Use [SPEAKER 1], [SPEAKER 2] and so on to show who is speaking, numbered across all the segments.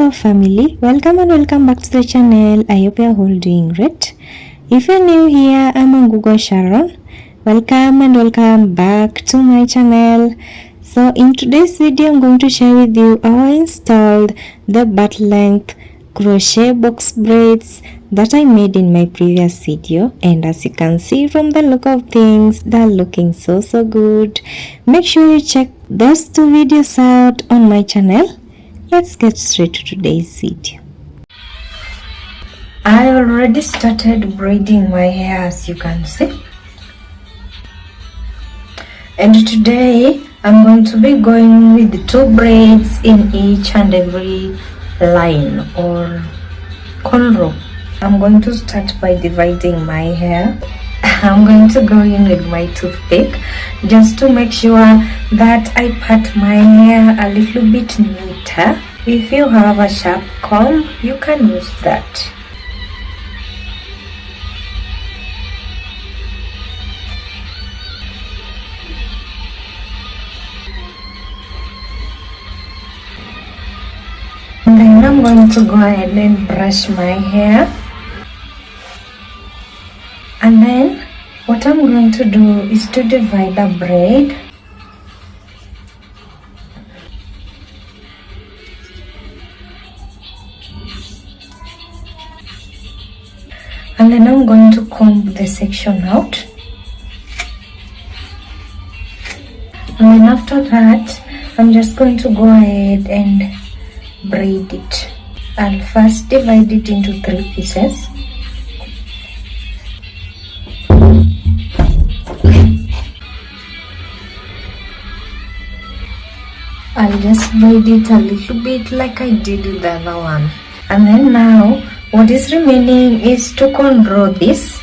[SPEAKER 1] Hello family, welcome and welcome back to the channel. I hope you are all doing great. If you're new here, I'm on Google Sharon. Welcome and welcome back to my channel. So in today's video, I'm going to share with you how I installed the butt length crochet box braids that I made in my previous video, and as you can see from the look of things, they're looking so good. Make sure you check those two videos out on my channel. Let's get straight to today's video. I already started braiding my hair, as you can see, and today I'm going to be going with 2 braids in each and every line or cornrow. I'm going to start by dividing my hair. I'm going to go in with my toothpick just to make sure that I part my hair a little bit neater. If you have a sharp comb, you can use that. And then I'm going to go ahead and brush my hair. And then what I'm going to do is to divide the braid. And then I'm going to comb the section out. And then after that, I'm just going to go ahead and braid it. I'll first divide it into 3 pieces. I'll just braid it a little bit like I did with the other one. And then now, what is remaining is to cornrow this.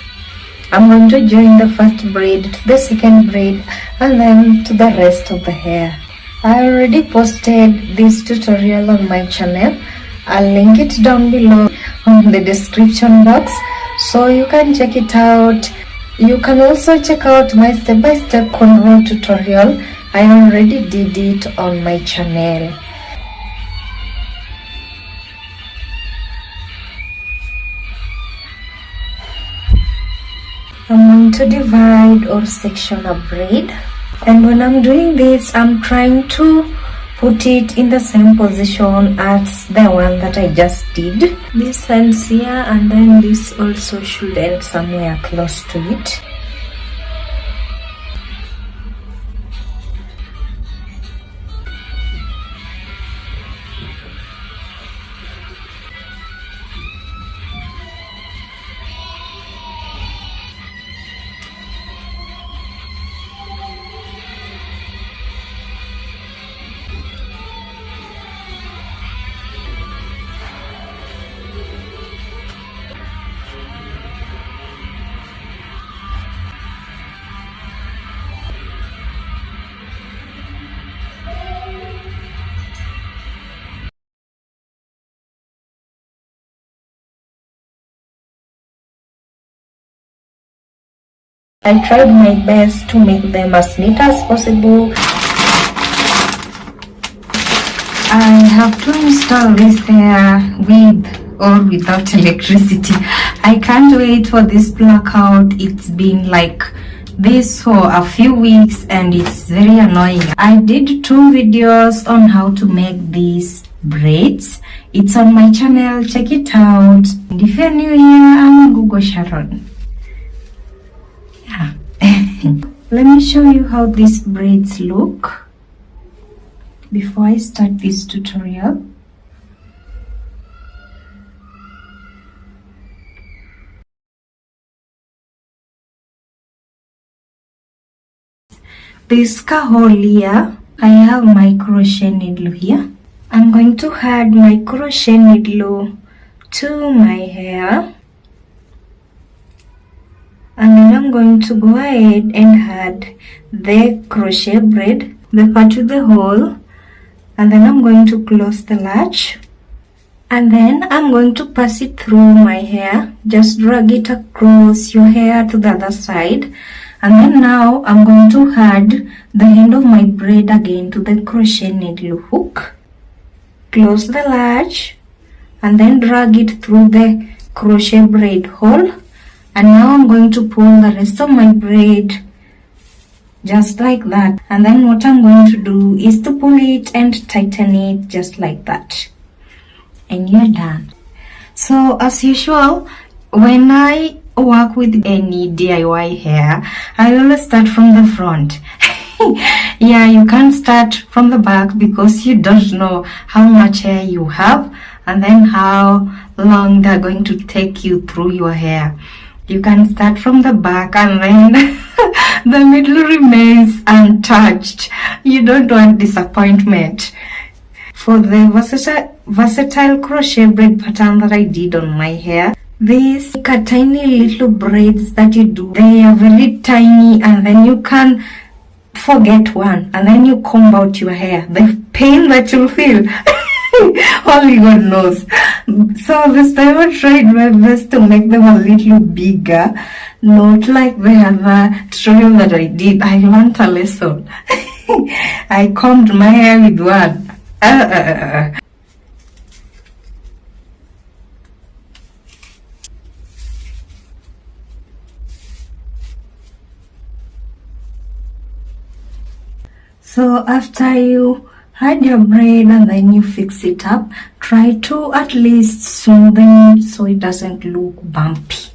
[SPEAKER 1] I'm going to join the first braid to the second braid and then to the rest of the hair. I already posted this tutorial on my channel. I'll link it down below in the description box so you can check it out. You can also check out my step-by-step cornrow tutorial. I already did it on my channel. I'm going to divide or section a braid, and when I'm doing this, I'm trying to put it in the same position as the one that I just did. This ends here, and then this also should end somewhere close to it. I tried my best to make them as neat as possible. I have to install this hair with or without electricity. I can't wait for this blackout. It's been like this for a few weeks and it's very annoying. I did 2 videos on how to make these braids. It's on my channel, check it out. And if you're new here, I'm on Google Sharon. Let me show you how these braids look before I start this tutorial. This hole here, I have my crochet needle here. I'm going to add my crochet needle to my hair. And then I'm going to go ahead and add the crochet braid, the part with the hole, and then I'm going to close the latch, and then I'm going to pass it through my hair. Just drag it across your hair to the other side, and then now I'm going to add the end of my braid again to the crochet needle hook. Close the latch and then drag it through the crochet braid hole. And now I'm going to pull the rest of my braid just like that. And then what I'm going to do is to pull it and tighten it just like that. And you're done. So as usual, when I work with any DIY hair, I always start from the front. Yeah, you can't start from the back because you don't know how much hair you have and then how long they're going to take you through your hair. You can start from the back and then the middle remains untouched. You don't want disappointment. For the versatile crochet braid pattern that I did on my hair, these tiny little braids that you do, they are very tiny, and then you can forget one and then you comb out your hair. The pain that you'll feel, only God knows. So this time I tried my best to make them a little bigger, not like the other tutorial that I did. I learned a lesson. I combed my hair with one. So after you had your braid and then you fix it up, try to at least smoothen it so it doesn't look bumpy.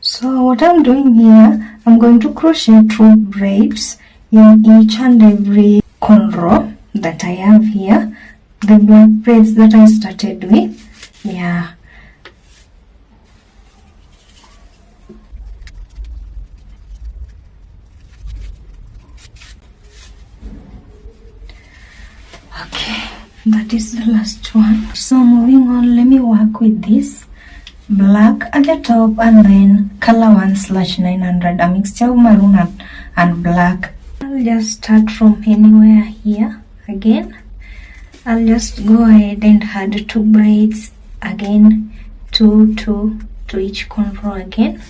[SPEAKER 1] So what I'm doing here, I'm going to crochet 2 braids in each and every cornrow that I have here, the black braids that I started with. Yeah. Okay, that is the last one. So moving on, let me work with this black at the top and then color 1/900, a mixture of maroon and black. I'll just start from anywhere here. Again, I'll just go ahead and add 2 braids again, 2 to each cornrow again.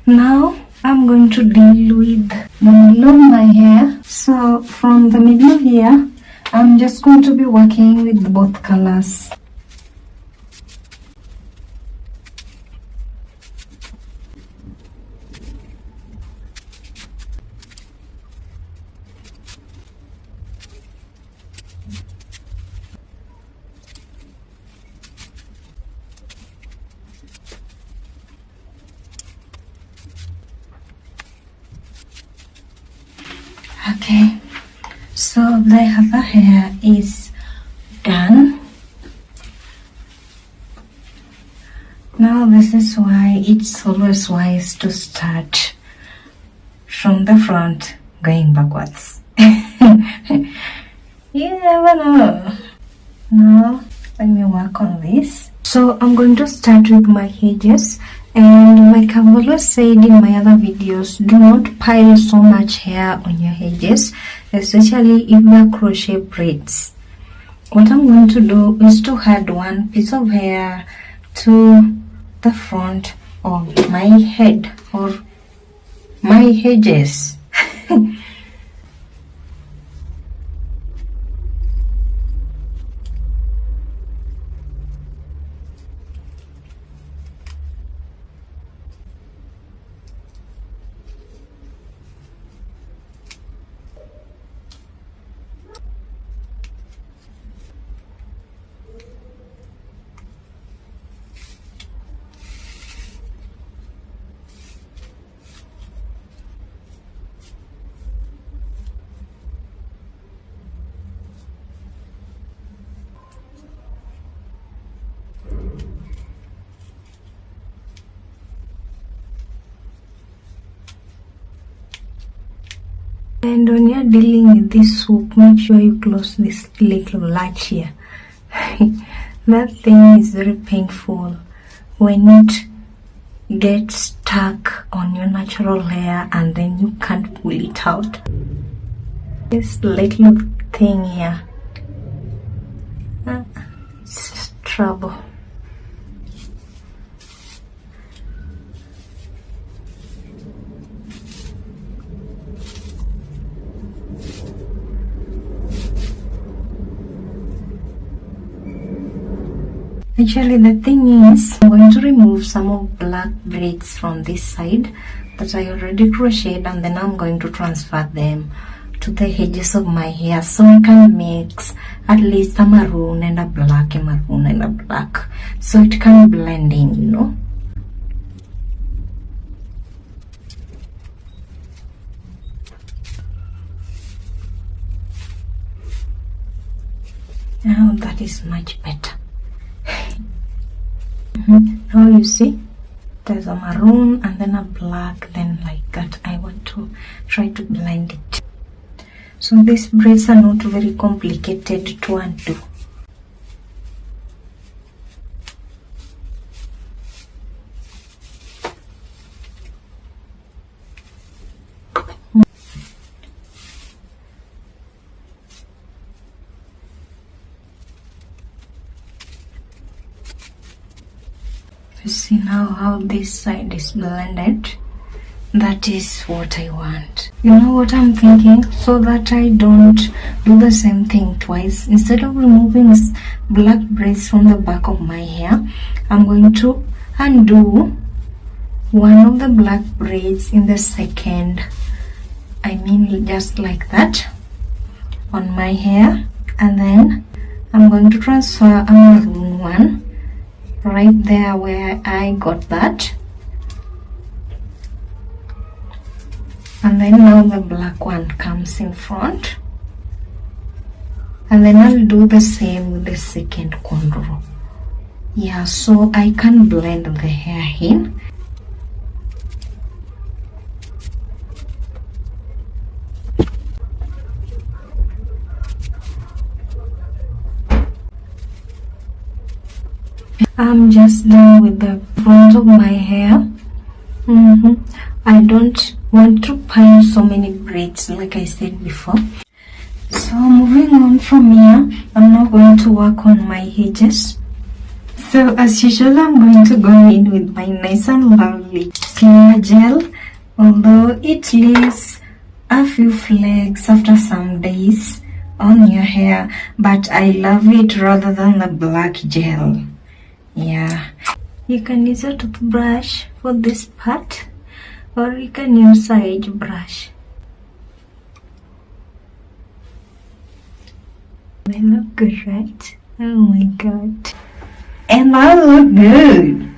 [SPEAKER 1] Now I'm going to deal with the middle of my hair. So from the middle here, I'm just going to be working with both colors. Okay, so the other hair is done. Now this is why it's always wise to start from the front going backwards. You never know. Now let me work on this. So I'm going to start with my edges. And like I've always said in my other videos, do not pile so much hair on your edges, especially if they're crochet braids. What I'm going to do is to add 1 piece of hair to the front of my head or my edges. And when you're dealing with this hook, make sure you close this little latch here. That thing is very painful when it gets stuck on your natural hair and then you can't pull it out. This little thing here, it's trouble. Actually, the thing is, I'm going to remove some of black braids from this side that I already crocheted, and then I'm going to transfer them to the edges of my hair so I can mix at least a maroon and a black, a maroon and a black, so it can blend in, you know. Now that is much better. Now you see there's a maroon and then a black, then like that. I want to try to blend it. So these braids are not very complicated to undo. You see now how this side is blended. That is what I want. You know what I'm thinking? So that I don't do the same thing twice, instead of removing black braids from the back of my hair, I'm going to undo one of the black braids in the second, I mean just like that, on my hair, and then I'm going to transfer a maroon one right there where I got that, and then now the black one comes in front, and then I'll do the same with the second cornrow. Yeah, so I can blend the hair in. I'm just done with the front of my hair. I don't want to pile so many braids like I said before. So moving on from here, I'm now going to work on my edges. So as usual, I'm going to go in with my nice and lovely clear gel, although it leaves a few flakes after some days on your hair, but I love it rather than the black gel. Yeah, you can use a toothbrush for this part, or you can use a edge brush. They look good, right? Oh my god. And I look good.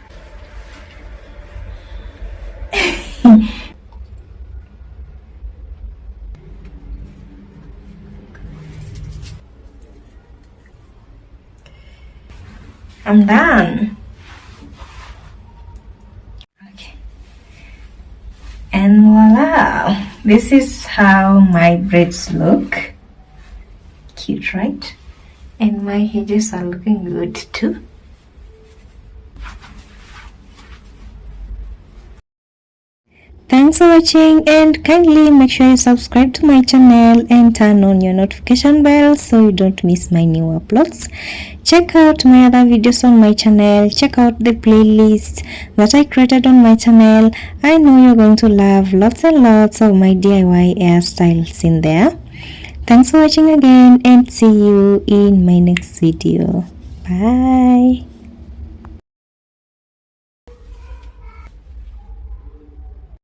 [SPEAKER 1] I'm done. Okay. And voila. This is how my braids look. Cute, right? And my edges are looking good too. Thanks for watching, and kindly make sure you subscribe to my channel and turn on your notification bell so you don't miss my new uploads. Check out my other videos on my channel. Check out the playlist that I created on my channel. I know you're going to love lots and lots of my DIY hairstyles in there. Thanks for watching again, and see you in my next video. Bye.